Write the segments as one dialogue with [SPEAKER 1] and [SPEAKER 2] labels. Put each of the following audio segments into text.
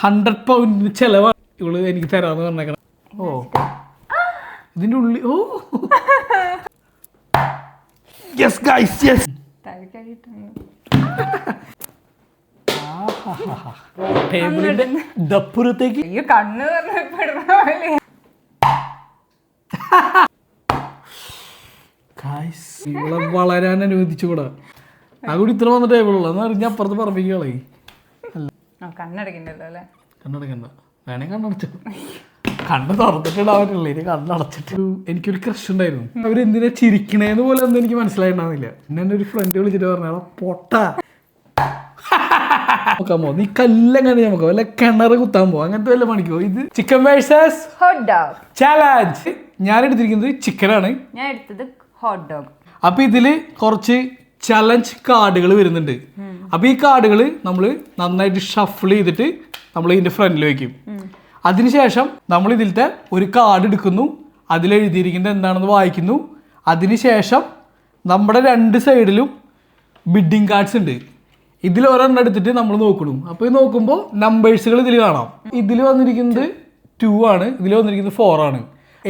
[SPEAKER 1] 100 പൗണ്ടിന് ചെലവാണ് ഇവള് എനിക്ക് തരാന്ന് പറഞ്ഞേക്കണം. ഓ ഇതിന്റെ ഉള്ളിൽ ഓ യെസ് ഗൈസ് യെസ്. ടേബിളിന്റെ ദപ്പുറത്തേക്ക്
[SPEAKER 2] കണ്ണ്
[SPEAKER 1] ഇവിടെ വളരാൻ അനുവദിച്ചുകൂടാ. അതുകൂടി ഇത്ര വന്ന ടേബിളുള്ള എന്ന് പറഞ്ഞാൽ അപ്പുറത്ത് പറമ്പിക്കുകളെ.
[SPEAKER 2] കണ്ണടക്കണ്ടല്ലോ അല്ലേ?
[SPEAKER 1] കണ്ണടക്കണ്ട, വേണേ കണ്ണടച്ചോ. കണ്ണ് തുറന്നിട്ടുണ്ടാവാറില്ല, ഇനി കണ്ണടച്ചിട്ട്. എനിക്കൊരു ക്രഷ് ഉണ്ടായിരുന്നു. അവരെന്തിനാ ചിരിക്കണേന്ന് പോലെ ഒന്നും എനിക്ക് മനസ്സിലായിട്ടുണ്ടാവില്ല. പിന്നെ എൻ്റെ ഒരു ഫ്രണ്ട് വിളിച്ചിട്ട് പറഞ്ഞാൽ പൊട്ട നോക്കാൻ പോ, നീ കല്ലെങ്ങനെ നമുക്ക് വല്ല കിണറ് കുത്താൻ പോ, അങ്ങനത്തെ വല്ല പണിക്കോ. ഇത് chicken versus
[SPEAKER 2] hot dog
[SPEAKER 1] challenge. ഞാൻ എടുത്തിരിക്കുന്നത് ചിക്കനാണ്,
[SPEAKER 2] ഞാൻ എടുത്തത് ഹോട്ട് ഡോഗ്.
[SPEAKER 1] അപ്പൊ ഇതില് കുറച്ച് ചലഞ്ച് കാർഡുകൾ വരുന്നുണ്ട്. അപ്പൊ ഈ കാർഡുകൾ നമ്മൾ നന്നായിട്ട് ഷഫിൾ ചെയ്തിട്ട് നമ്മൾ ഇതിന്റെ ഫ്രണ്ടിൽ വെക്കും. അതിനുശേഷം നമ്മൾ ഇതിലത്തെ ഒരു കാർഡ് എടുക്കുന്നു, അതിലെഴുതിയിരിക്കുന്നത് എന്താണെന്ന് വായിക്കുന്നു. അതിനുശേഷം നമ്മുടെ 2 സൈഡിലും ബിഡിങ് കാർഡ്സ് ഉണ്ട്. ഇതിൽ ഒരെണ്ണം എടുത്തിട്ട് നമ്മൾ നോക്കണം. അപ്പോൾ ഇത് നോക്കുമ്പോൾ നമ്പേഴ്സുകൾ ഇതിൽ കാണാം. ഇതിൽ വന്നിരിക്കുന്നത് 2 ആണ്, ഇതിൽ വന്നിരിക്കുന്നത് 4 ആണ്.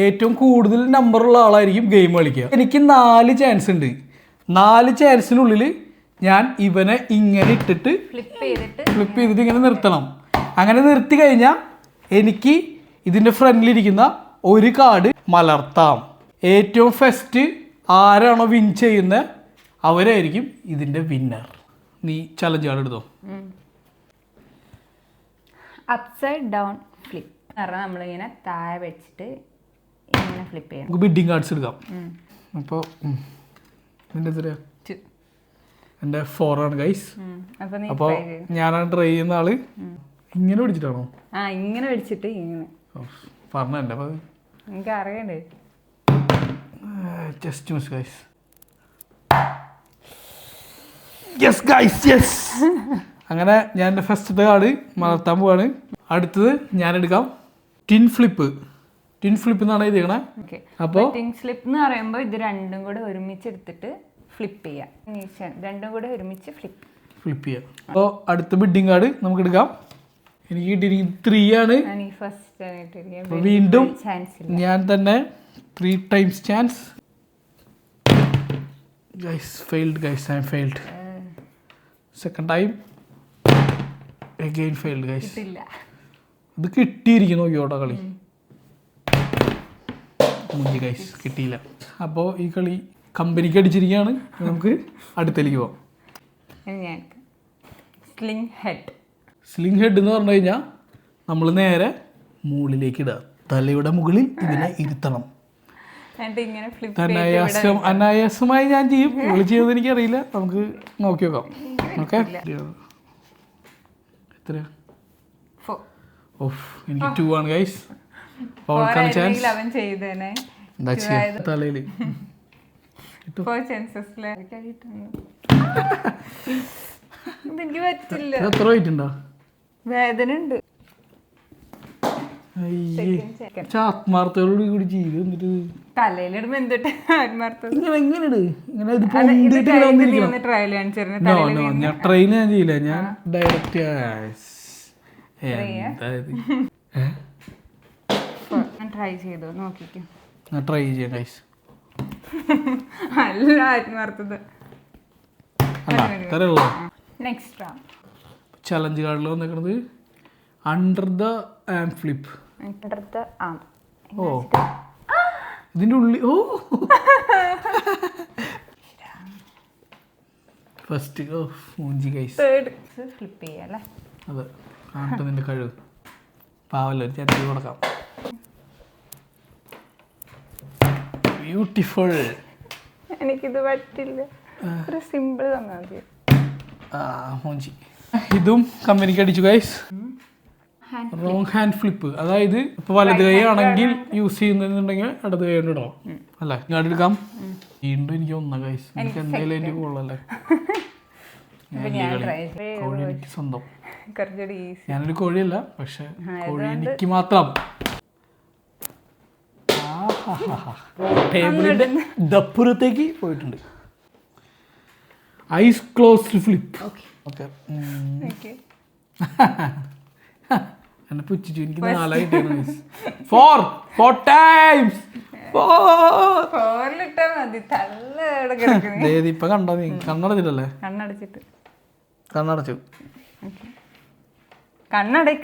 [SPEAKER 1] ഏറ്റവും കൂടുതൽ നമ്പറുള്ള ആളായിരിക്കും ഗെയിം കളിക്കുക. എനിക്ക് 4 ചാൻസ് ഉണ്ട്. 4 ചാൻസിനുള്ളിൽ ഞാൻ ഇവനെ ഇങ്ങനെ ഇട്ടിട്ട് ഫ്ലിപ്പ് ചെയ്തിട്ട് ഇങ്ങനെ നിർത്തണം. അങ്ങനെ നിർത്തി കഴിഞ്ഞാൽ എനിക്ക് ഇതിൻ്റെ ഫ്രണ്ടിലിരിക്കുന്ന ഒരു കാർഡ് മലർത്താം. ഏറ്റവും ഫസ്റ്റ് ആരാണോ വിൻ ചെയ്യുന്നത് അവരായിരിക്കും ഇതിൻ്റെ വിന്നർ. നീ ചലഞ്ച് കാർഡ് എടുത്തോ.
[SPEAKER 2] അപ്സൈഡ് ഡൗൺ ഫ്ലിപ്പ് പറഞ്ഞാൽ നമ്മളിങ്ങനെ താഴെ വെച്ചിട്ട് ഇങ്ങനെ ഫ്ലിപ്പ് ചെയ്യണം.
[SPEAKER 1] നമുക്ക് ബിഡിങ് കാർഡ്സ് എടുക്കാം. അപ്പോൾ നിൻ്റെ എത്രയാ? എൻ്റെ 4 ആണ് ഗൈസ്. അപ്പോൾ ഞാനാണ് ട്രൈ ചെയ്യുന്ന ആള്. ഇങ്ങനെ പിടിച്ചിട്ടാണോ?
[SPEAKER 2] ഇങ്ങനെ പിടിച്ചിട്ട് ഇങ്ങനെ
[SPEAKER 1] പറഞ്ഞ
[SPEAKER 2] എനിക്ക് അറിയണ്ടേ.
[SPEAKER 1] Just miss guys. Yes guys yes. അങ്ങനെ ഞാൻ എൻ്റെ ഫസ്റ്റത്തെ കാർഡ് മലർത്താൻ പോവാണ്. അടുത്തത് ഞാൻ എടുക്കാം ടിൻ ഫ്ലിപ്പ്. ടിൻ ഫ്ലിപ്പ് എന്നാണ് എഴുതിക്കണേ. അപ്പോൾ
[SPEAKER 2] ടിൻ ഫ്ലിപ്പ് എന്ന് പറയുമ്പോൾ ഇത് രണ്ടും കൂടെ ഒരുമിച്ച് എടുത്തിട്ട് ഫ്ലിപ്പ് ചെയ്യാം. രണ്ടും കൂടെ ഒരുമിച്ച് ഫ്ലിപ്പ് ചെയ്യാം. അപ്പോൾ അടുത്ത ബിഡിങ് കാർഡ് നമുക്ക് എടുക്കാം. എനിക്ക് കിട്ടിയിരിക്കുന്നത് 3 ആണ്. വീണ്ടും ഞാൻ തന്നെ 3 times chance. Guys failed guys, I am failed. Second time again failed guys. ഇത് കിട്ടിയിരിക്കുന്നു നോക്കിയോട്ടോ കളി. മുഞ്ചി ഗൈസ് കിട്ടിയില്ല. അപ്പോൾ ഈ കളി കമ്പനിക്ക് അടിച്ചിരിക്കുകയാണ്. നമുക്ക് അടുത്തേക്ക് പോവാം. സ്ലിംഗ് ഹെഡ് എന്ന് പറഞ്ഞു കഴിഞ്ഞാൽ നമ്മൾ നേരെ മുകളിലേക്ക് ഇടുക. തലയുടെ മുകളിൽ ഇതിനെ ഇരുത്തണം. അനായാസമായി ഞാൻ ചെയ്യും. ഇവിടെ ചെയ്യുന്നത് എനിക്കറിയില്ല, നമുക്ക് നോക്കി നോക്കാം. ഓക്കെ, എത്രയാ? ഓഫ്, എനിക്ക് 2 ആണ് ഗൈസ്. ചാൻസ് എന്താ ചെയ്യാ തലയിൽ എത്ര വെയിറ്റ് ഉണ്ടോ? വേദന ഉണ്ട്.
[SPEAKER 1] ആത്മാർത്ഥയോട് കൂടി ചെയ്ത് എന്നിട്ട്
[SPEAKER 2] തലയിലിടുമ്പോ എന്തിട്ട് ആത്മാർത്ഥം
[SPEAKER 1] ഞാൻ ട്രെയിൻ ഞാൻ ചെയ്യില്ല, ഞാൻ ഡയറക്റ്റ്
[SPEAKER 2] ട്രൈ ചെയ്തോ നോക്കിക്കോ.
[SPEAKER 1] ഞാൻ ട്രൈ ചെയ്യാം ഗൈസ്.
[SPEAKER 2] നല്ല ആത്മാർത്ഥത. നെക്സ്റ്റ്
[SPEAKER 1] ചലഞ്ച് കാർഡിൽ വന്നേക്കുന്നത് അണ്ടർ ദ ആം ഫ്ലിപ്പ്. ഓ ഇതിൻ്റെ ഉള്ളിൽ ഓ ഫസ്റ്റ് ഓ മൂഞ്ചി ഗൈസ്.
[SPEAKER 2] ഫ്ലിപ്പ് ചെയ്യാല്ലേ?
[SPEAKER 1] അതെ, കാണട്ടെ നിന്റെ കഴിവ്. പാവല്ലോ, ഒരു ചാൻസ് കൊടുക്കാം. ബ്യൂട്ടിഫുൾ.
[SPEAKER 2] എനിക്കിത് പറ്റില്ല, ഒരു സിമ്പിൾ തന്നാൽ മതി.
[SPEAKER 1] മൂഞ്ചി. ഇതും കമ്പനിക്ക് അടിച്ചു ഗൈസ്. റോങ് ഹാൻഡ് ഫ്ലിപ്പ്, അതായത് ഇപ്പൊ വലത് കൈ ആണെങ്കിൽ യൂസ് ചെയ്യുന്നുണ്ടെങ്കിൽ ഇടത് കൈ കൊണ്ട് ഇടാം അല്ലേ? ഇങ്ങോട്ട് എടുക്കാം. വീണ്ടും എനിക്ക് ഒന്നാ ഗൈസ്, എനിക്ക് എന്തായാലും എനിക്ക് കൊള്ളല്ലേ. കോഴി എനിക്ക് സ്വന്തം. ഞാനൊരു കോഴിയല്ല, പക്ഷെ കോഴി എനിക്ക് മാത്രം. ടേബിളിന്റെ ദപ്പുറത്തേക്ക് പോയിട്ടുണ്ട്. Ice closed flip. ഓക്കെ എന്നെ പുച്ഛിച്ചു. എനിക്ക് 4 കിട്ടിയാണ്. 4 ടൈംസ്.
[SPEAKER 2] ഫോറിലിട്ടാ മതി. തള്ള ഇവിടെ കിടക്കുന്നു.
[SPEAKER 1] ഇപ്പൊ കണ്ടോ നീ? കണ്ണടച്ചിട്ടല്ലേ? കണ്ണടച്ചു.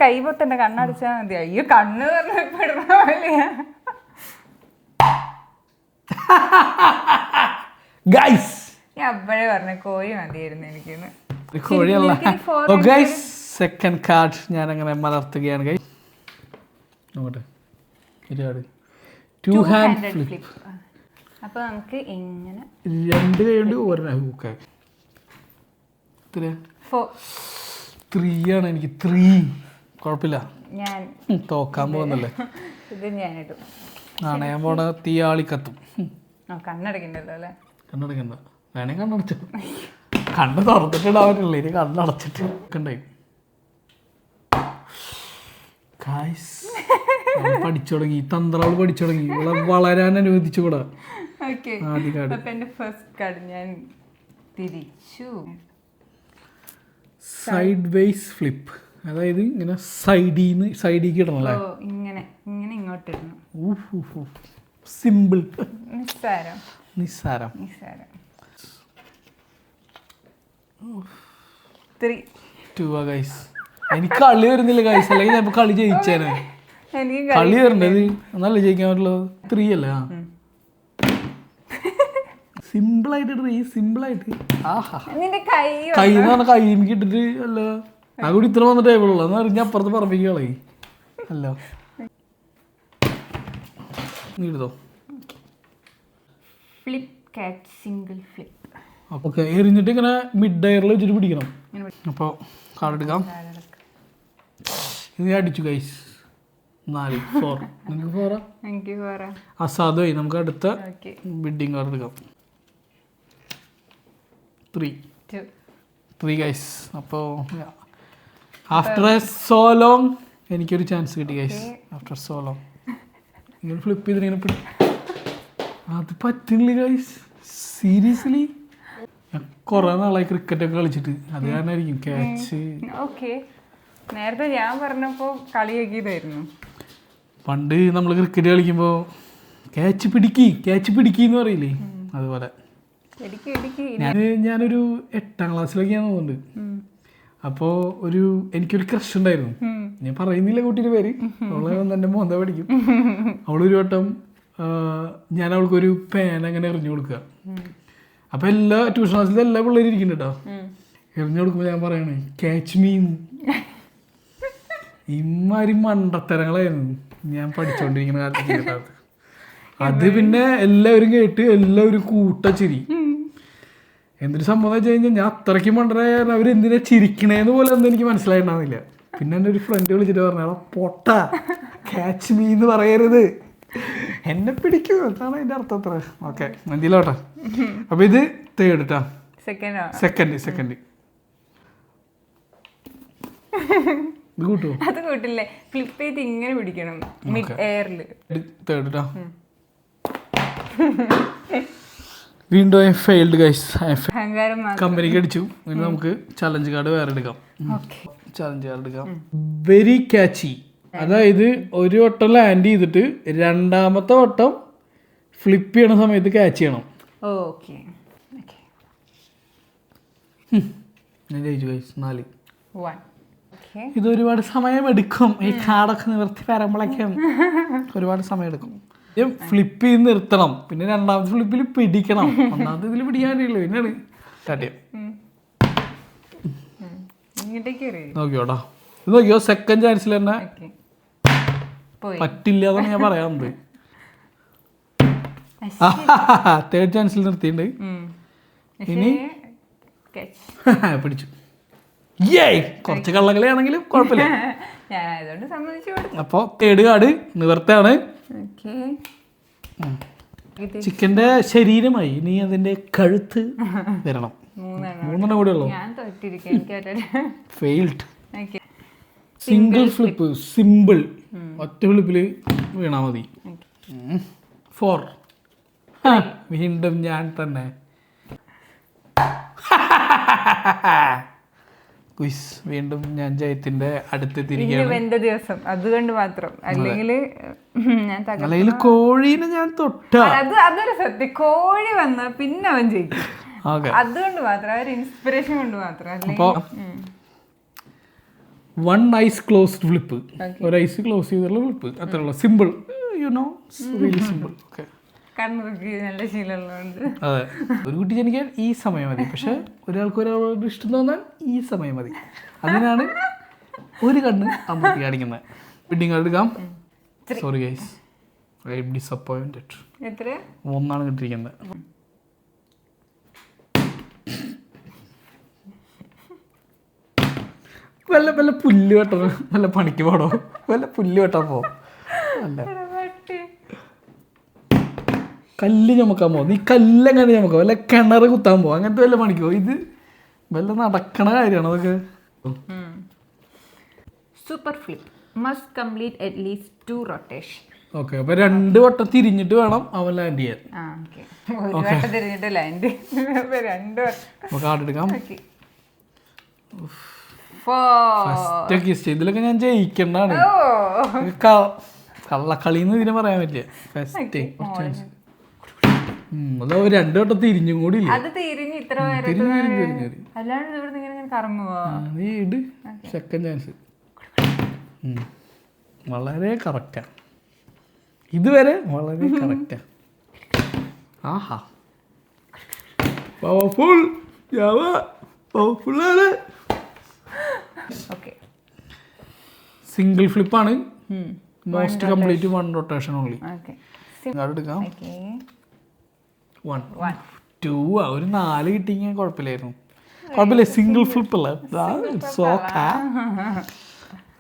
[SPEAKER 2] കൈ പൊത്തണ്ട, കണ്ണടച്ചാ മതി. അയ്യോ കണ്ണ് പറഞ്ഞ
[SPEAKER 1] ഗൈസ്
[SPEAKER 2] ഞാൻ അപ്പോഴേ പറഞ്ഞ കോഴി മതിയായിരുന്നു എനിക്കിന്ന്.
[SPEAKER 1] കോഴിയല്ല. ഗൈസ് സെക്കൻഡ് കാർഡ് ഞാൻ അങ്ങനെ മലർത്തുകയാണ്. ഗൈസ് നോക്കട്ടെ. 2 ഹാൻഡ് ഫ്ലിപ്പ്.
[SPEAKER 2] അപ്പൊ നമുക്ക് എങ്ങനെ
[SPEAKER 1] 2 കൈ കൊണ്ട് ഒരെണ്ണം ഹൂക്ക്. 3 ആണ് എനിക്ക്. 3 കുഴപ്പമില്ല.
[SPEAKER 2] ഞാൻ
[SPEAKER 1] തോക്കാൻ പോകുന്നല്ലേ.
[SPEAKER 2] ഇത് ഞാനിടും.
[SPEAKER 1] നാണയം പോണ തീയാളി കത്തും.
[SPEAKER 2] കണ്ണടക്കണ്ടല്ലോ അല്ലേ?
[SPEAKER 1] കണ്ണടക്കണ്ട. വേണേ കണ്ണടച്ചു. കണ്ണ് തുറന്നിട്ടിടാവില്ല. ഇനി കണ്ണടച്ചിട്ട് ഉണ്ടായി. പഠിച്ചു തുടങ്ങി. തന്ത്രങ്ങൾ പഠിച്ചു തുടങ്ങി. വളരാൻ അനുവദിച്ചു കൂടാ.
[SPEAKER 2] ഞാൻ തിരിച്ചു.
[SPEAKER 1] Side vase flip. അതായത് ഇങ്ങനെ സൈഡിലേക്ക് ഇടണം അല്ലേ?
[SPEAKER 2] ഇങ്ങനെ ഇങ്ങനെ ഇങ്ങോട്ട് ഇടണം.
[SPEAKER 1] സിമ്പിൾ.
[SPEAKER 2] നിസ്സാരം.
[SPEAKER 1] 2 ഗൈസ്. എനിക്ക് കളി വരുന്നില്ല ഗൈസ്. അല്ലെങ്കിൽ ഞാൻ കളി ജയിച്ചേനെ. കളി വരണ്ടത് നല്ല ജയിക്കാൻ പറ്റുള്ളത്. 3 അല്ലേ? സിമ്പിളായിട്ട് സിമ്പിളായിട്ട്. കൈ എന്ന് പറഞ്ഞാൽ കൈ എനിക്ക് ഇട്ടിട്ട് അല്ല ആ കൂടി ഇത്ര വന്ന ടേബിളുള്ള എന്ന് പറഞ്ഞാൽ അപ്പുറത്ത് പറമ്പിക്കളെ അല്ല. നീ എടുത്തോ. ഓക്കെ. എറിഞ്ഞിട്ട് ഇങ്ങനെ മിഡ് എയറിൽ വെച്ചിട്ട് പിടിക്കണം. അപ്പോൾ കാർഡ് എടുക്കാം. ഇത് ഞാൻ അടിച്ചു ഗൈസ്. 4 4. നിങ്ങൾക്ക് 4. അസാധുമായി. നമുക്ക് അടുത്ത ബിഡിങ് കാർഡ് എടുക്കാം. 3 ഗൈസ്. അപ്പോൾ ആഫ്റ്റർ എ സോ ലോങ് എനിക്കൊരു ചാൻസ് കിട്ടി ഗൈസ്. ആഫ്റ്റർ സോ ലോങ് ഇങ്ങനെ ഫ്ലിപ്പ് ചെയ്തിങ്ങനെ അത് പറ്റുന്നില്ല ഗൈസ്. സീരിയസ്ലി ഞാൻ കുറേ നാളായി ക്രിക്കറ്റൊക്കെ കളിച്ചിട്ട്. അത് കാരണമായിരിക്കും ക്യാച്ച്.
[SPEAKER 2] നേരത്തെ ഞാൻ പറഞ്ഞപ്പോൾ കളിയാക്കിയതായിരുന്നു.
[SPEAKER 1] പണ്ട് നമ്മൾ ക്രിക്കറ്റ് കളിക്കുമ്പോൾ ക്യാച്ച് പിടിക്കിന്ന് പറയില്ലേ, അതുപോലെ. ഞാനൊരു 8ാം ക്ലാസ്സിലൊക്കെയാന്ന് തോന്നുന്നുണ്ട്. അപ്പോൾ എനിക്കൊരു ക്രഷ് ഉണ്ടായിരുന്നു. ഞാൻ പറയുന്നില്ല കുട്ടിയുടെ പേര്. അവളെ എൻ്റെ മോന്ത പഠിക്കും. അവളൊരു വട്ടം ഞാൻ അവൾക്കൊരു പേന അങ്ങനെ എറിഞ്ഞു കൊടുക്കുക. അപ്പോൾ എല്ലാ ട്യൂഷൻ ക്ലാസ്സിലും എല്ലാ പിള്ളേരും ഇരിക്കുന്നുണ്ട് കേട്ടോ. എറിഞ്ഞു കൊടുക്കുമ്പോൾ ഞാൻ പറയണേ ക്യാച്ച് മീൻ. ഇമാതിരി മണ്ടത്തരങ്ങളായിരുന്നു ഞാൻ പഠിച്ചുകൊണ്ടിരിക്കുന്ന കാലത്ത്. അത് പിന്നെ എല്ലാവരും കേട്ട് എല്ലാവരും കൂട്ടച്ചിരി. എന്തൊരു സംഭവം വെച്ച് കഴിഞ്ഞാൽ ഞാൻ അത്രയ്ക്ക് മണ്ടനായ അവരെന്തിനാ ചിരിക്കണേന്ന് പോലെ ഒന്നും എനിക്ക് മനസ്സിലായിട്ടുണ്ടാകുന്നില്ല. പിന്നെ എൻ്റെ ഒരു ഫ്രണ്ട് വിളിച്ചിട്ട് പറഞ്ഞാൽ പൊട്ട ക്യാച്ച് മീ എന്ന് പറയരുത്, എന്നെ പിടിക്കും എന്നാണ് അതിൻ്റെ അർത്ഥം. അത്ര ഓക്കെ മന്തിയിലോട്ടെ. അപ്പോൾ ഇത് തേർഡ് കേട്ടോ. സെക്കൻഡ് ഇത് കൂട്ടുമോ?
[SPEAKER 2] അത് കൂട്ടില്ലേ, ഫ്ലിപ്പ് ചെയ്ത് ഇങ്ങനെ പിടിക്കണം മിഡ് എയറിൽ.
[SPEAKER 1] തേർഡ് കേട്ടോ. വീണ്ടും ഫെയിൽഡ് ഗൈസ്. കമ്പനിക്ക് അടിച്ചു. ഇനി നമുക്ക് ചലഞ്ച് കാർഡ് വേറെ എടുക്കാം. ചലഞ്ച് കാർഡ് എടുക്കാം. Very catchy. അതായത് ഒരു വട്ടം ലാൻഡ് ചെയ്തിട്ട് രണ്ടാമത്തെ വട്ടം ഫ്ലിപ്പ് ചെയ്യണ സമയത്ത് ക്യാച്ച് ചെയ്യണം. ഞാൻ ജയിച്ചു ഗൈസ്. 4. ഇതൊരുപാട് സമയം എടുക്കും. ഈ കാർഡൊക്കെ നിവർത്തി വരുമ്പോഴേക്കും ഒരുപാട് സമയം എടുക്കും. ഫ്ലിപ്പ് ചെയ്ത് നിർത്തണം, പിന്നെ രണ്ടാമത്തെ ഫ്ലിപ്പിൽ പിടിക്കണം, ഒന്നാമത്തെ ഇതിൽ പിടിക്കാനില്ല. പിന്നെയാണ് സ്റ്റാർട്ട് ചെയ്യാം. നോക്കിയോട്ടോ, ഇത് നോക്കിയോ. സെക്കൻഡ് ചാൻസിൽ തന്നെ പറ്റില്ല എന്നാണ് ഞാൻ പറയാറുണ്ട്. തേർഡ് ചാൻസിൽ നിർത്തിയിട്ടുണ്ട്. ഇനി പിടിച്ചു. കുറച്ച് കള്ളകളിയാണെങ്കിലും കുഴപ്പമില്ല. അപ്പോൾ തേർഡ് കാർഡ് നിവർത്തയാണ്. ചിക്കന്റെ ശരീരമായി ഇനി അതിന്റെ കഴുത്ത് വരണം. 3 കൂടെ ഉള്ളൂ. ഫെയിൽഡ്. Single flip. സിമ്പിൾ. ഒറ്റ ഫ്ലിപ്പിൽ വീണാ മതി. 4. വീണ്ടും ഞാൻ തന്നെ. ഗുയ്സ് വീണ്ടും ഞാൻ ജയത്തിന്റെ അടുത്തെത്തിയിരിക്കുകയാണ്.
[SPEAKER 2] എന്റെ ദിവസം അതുകൊണ്ട് മാത്രം, അല്ലെങ്കിൽ ഞാൻ
[SPEAKER 1] അല്ലെങ്കിൽ കോഴീനെ ഞാൻ തൊട്ട
[SPEAKER 2] അതൊരു സത്യം. കോഴി വന്ന പിന്നെ അവൻ ജയിക്കും.
[SPEAKER 1] ഓക്കെ,
[SPEAKER 2] അതുകൊണ്ട് മാത്രം, ഒരു ഇൻസ്പിറേഷൻ കൊണ്ട് മാത്രം.
[SPEAKER 1] അപ്പോൾ 1 ഐസ് ക്ലോസ്ഡ് ഫ്ലിപ്പ്, ഒരു ഐസ് ക്ലോസ് ചെയ്തുള്ള ഫ്ലിപ്പ്, അത്രയുള്ള simple, you know, really simple. Okay,
[SPEAKER 2] കണ്ണുറുക്കി നല്ല ശീലമുള്ളതുകൊണ്ട്.
[SPEAKER 1] അതെ, ഒരു കുട്ടി ജനിക്കാൻ ഈ സമയം മതി, പക്ഷെ ഒരാൾക്ക് ഒരാളോട് ഇഷ്ടം തോന്നാൻ ഈ സമയം മതി. അതിനാണ് ഒരു കണ്ണ് അമ്പത്തി കാണിക്കുന്നത്. ബിഡിങ് എടുക്കാം. Sorry guys, I M disappointed.
[SPEAKER 2] എത്ര
[SPEAKER 1] 1 കിട്ടിയിരിക്കുന്നത്. വല്ല പുല്ല് വെട്ടണം, വല്ല പണിക്ക് പോടോ, വല്ല പുല്ല് വെട്ടാൻ പോ, അല്ല കല്ല് ചുമക്കാൻ പോകും. നീ കല്ലെങ്ങനെ ചുമക്കാം, വല്ല കിണർ കുത്താൻ പോകും, അങ്ങനത്തെ വല്ല പണിക്കോ. ഇത് വല്ല നടക്കണ കാര്യമാണ് അതൊക്കെ.
[SPEAKER 2] Super flip must complete at least 2 rotation.
[SPEAKER 1] Okay, അപ്പൊ 2 വട്ടം തിരിഞ്ഞിട്ട് വേണം അവൻ ലാൻഡ് ചെയ്യാൻ.
[SPEAKER 2] ഒരു വട്ടം തിരിഞ്ഞിട്ട് ലാൻഡ്. 2 വട്ടം.
[SPEAKER 1] കാർഡ് എടുക്കാം. ഫസ്റ്റ് ഇതിലൊക്കെ ഞാൻ ജയിക്കണ്ടാണ്. കള്ളക്കളിന്ന് ഇതിനെ പറയാൻ പറ്റില്ല. ഫസ്റ്റ് അതോ 2 വട്ടം തിരിഞ്ഞും കൂടി ഇല്ല.
[SPEAKER 2] അത് തിരിഞ്ഞ് ഇത്ര അല്ലാണ്ട് ഇവിടുന്ന് ഇങ്ങനെ കറങ്ങുവോ?
[SPEAKER 1] സെക്കൻഡ് ചാൻസ് വളരെ കറക്റ്റാ, ഇതുവരെ വളരെ കറക്റ്റാ. ആഹാ, പവർഫുൾ, പവർഫുൾ ആണ്. സിംഗിൾ ഫ്ലിപ്പാണ്, മോസ്റ്റ് കംപ്ലീറ്റ് 1 റൊട്ടേഷൻ ഓൺലി. എടുക്കാം. 1 2 ഒരു 4 കിട്ടിയെങ്കിൽ കുഴപ്പമില്ലായിരുന്നു. കുഴപ്പമില്ല, സിംഗിൾ ഫ്ലിപ്പ് അല്ലേ.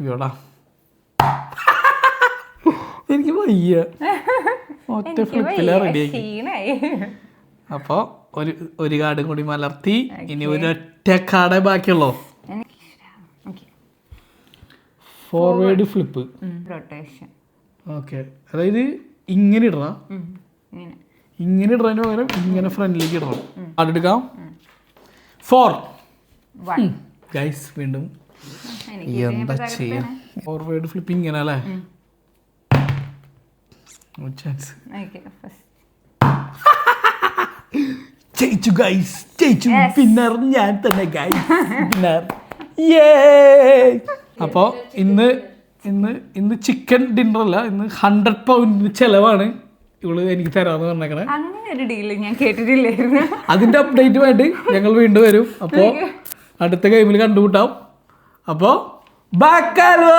[SPEAKER 1] ഇയോടാ എനിക്ക് വയ്യ, ഒറ്റ ഫ്ലിപ്പില റെഡിയാക്കി. അപ്പോൾ ഒരു കാർഡും കൂടി മലർത്തി, ഇനി ഒരൊറ്റ കാർഡേ ബാക്കിയുള്ളൂ. Forward flip
[SPEAKER 2] rotation.
[SPEAKER 1] ഓക്കെ, അതായത് ഇങ്ങനെ ഇടണം, ഇങ്ങനെ ഇടണതിന് പകരം ഇങ്ങനെ ഫ്രണ്ടിലേക്ക് ഇടണം. അതെടുക്കാം. 4 ഗൈസ്, വീണ്ടും എന്താ ചെയ്യാ. ഫോർവേഡ് ഫ്ലിപ്പ് ഇങ്ങനെ അല്ലേ. ചാൻസ് ജയിച്ചു ഗൈസ്, ജയിച്ചു. വിന്നർ ഞാൻ തന്നെ ഗൈസ്, വിന്നർ. അപ്പോൾ ഇന്ന് ചിക്കൻ ഡിന്നർ അല്ല, ഇന്ന് 100 പൗണ്ടിന് ചെലവാണ് ഇവള് എനിക്ക് തരാന്ന് പറഞ്ഞേക്കണേ.
[SPEAKER 2] അങ്ങനെ ഒരു ഡീൽ ഞാൻ കേട്ടിട്ടില്ലായിരുന്നു.
[SPEAKER 1] അതിന്റെ അപ്ഡേറ്റ് വേണ്ടി ഞങ്ങൾ വീണ്ടും വരും. അപ്പോൾ അടുത്ത ഗെയിമിൽ കണ്ടുമുട്ടാം. അപ്പോൾ ബാക്കാലോ.